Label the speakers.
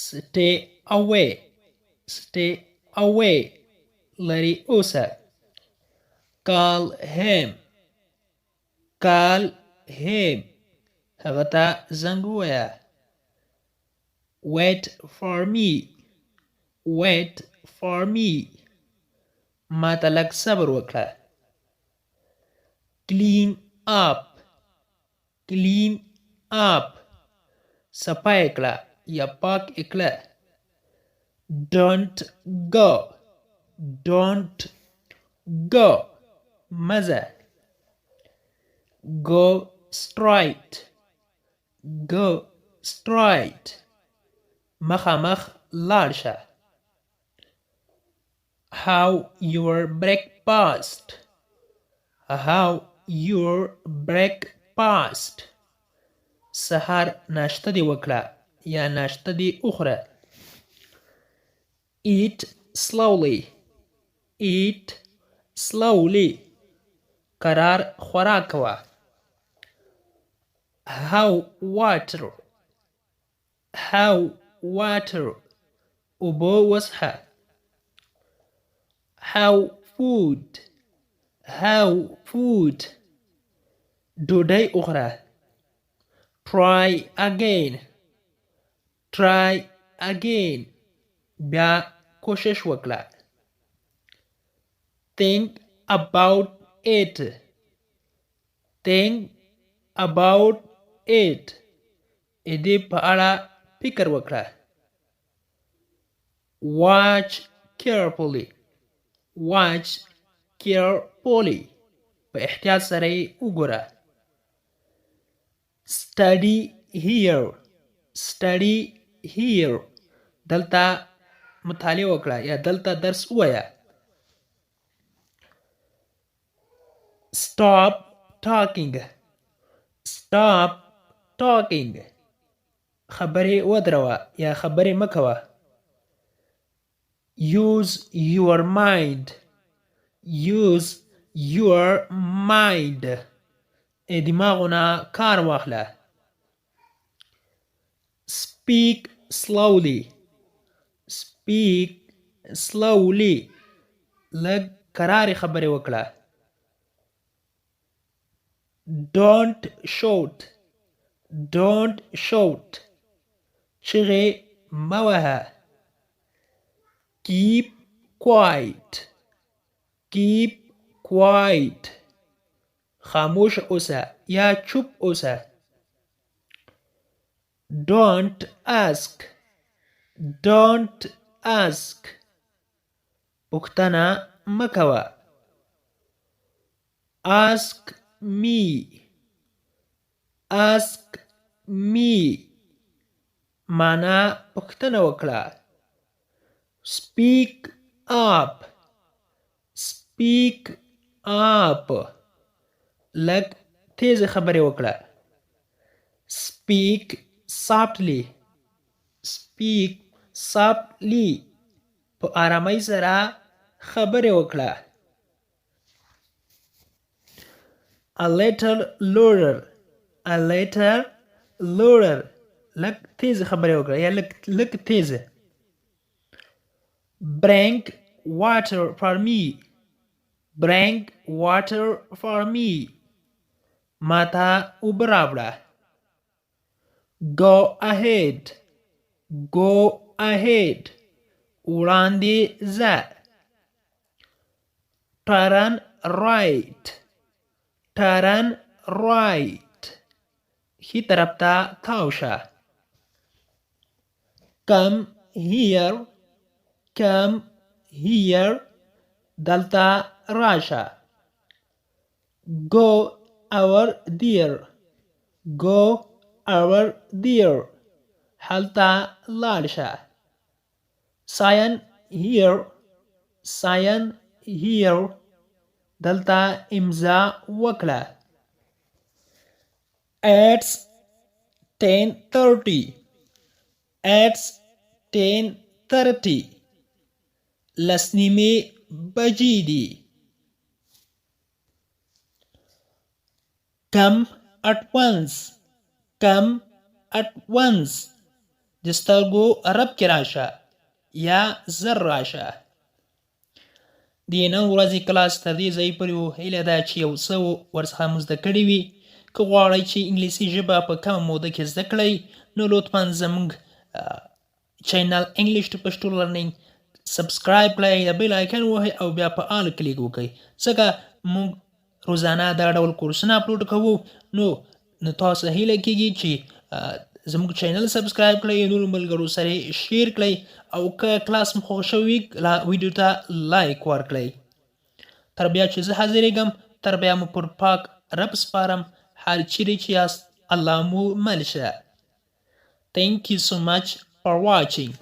Speaker 1: stay away, stay away, لري اوسه. call him, call him, هغه ته زنګ ووایه. wait for me, wait for me, ما ته لږ صبر وکړه. clean up, clean up, صفا کړه یا پاک کړه. don't go, don't go, مزه. go straight, go straight, مخامخ لاړ شه. how your breakfast, how your breakfast, سهار ناشته دی وکړه یا ناشته دی وخوره. eat slowly, eat slowly, قرار خوراک کوه. how water, how water, اوبه وڅښه. how food, how food, ډوډۍ وخوره. try again, try again, بیا کوشش وکړه. think about it, think about it, دې په اړه فکر وکړه. watch carefully, watch carefully, په احتیاط سره یې وګوره. study here, study here, دلته مطالعه وکړه یا دلته درس ووایه. stop talking, stop talking, خبرې ودروه یا خبرې مه کوه. use your mind, use your mind, دماغونه کار واخله. speak slowly, speak slowly, لږ کراري خبرې وکړه. don't shout, don't shout, چغې مه وهه. keep quiet, keep quiet, خاموش اوسه یا چوپ اوسه. don't ask, don't ask, پوښتنه مه کوه. ask me, ask me, معنا پوښتنه وکړه. speak up, speak up, لږ تیز خبرې وکړه. speak softly, speak softly, په آرامۍ سره خبرې وکړه. a little louder, a little louder, لږ تیز خبرې وکړه یا لږ تیز. bring water for me, bring water for me, ماته اوبه راوړه. go ahead, go ahead, وړاندې ځه. turn right, turn right, ښي طرف ته تاو شه. come here, come here, دلته راشه. go over there, go over there, هلته لاړ شه. sign here, sign here, دلته امضا وکړه. it's 10:30, it's 10:30, لس نیمې بجې دي. come at once, come at once, د سترګو رپ کې راشه یا زر راشه. د نن ورځې کلاس تر دې ځای پورې و. هیله ده چې یو څه ورڅخه مو زده کړي وي. که غواړئ چې انګلیسي ژبه په کمه موده کې زده کړئ نو لطفا زموږ چینل انګلیش ټو پښتو لرنینګ سبسکرایب کړئ، د بیل آیکن ووهئ او بیا په آل کلیک وکړئ، ځکه موږ روزانه دا ډول کورسونه اپلوډ کوو. نو تاسو هیله کیږي چې زموږ چینل سبسکرایب کړئ، نورو ملګرو سره شیر کړئ او که کلاس مو خوښ شوی ویډیو ته لایک ورکړئ. تر بیا چې زه حاضرېږم، تر بیا مو پر پاک رب سپارم. هر چیرې چې یاست الله مو مل شه. Thank you so much for watching.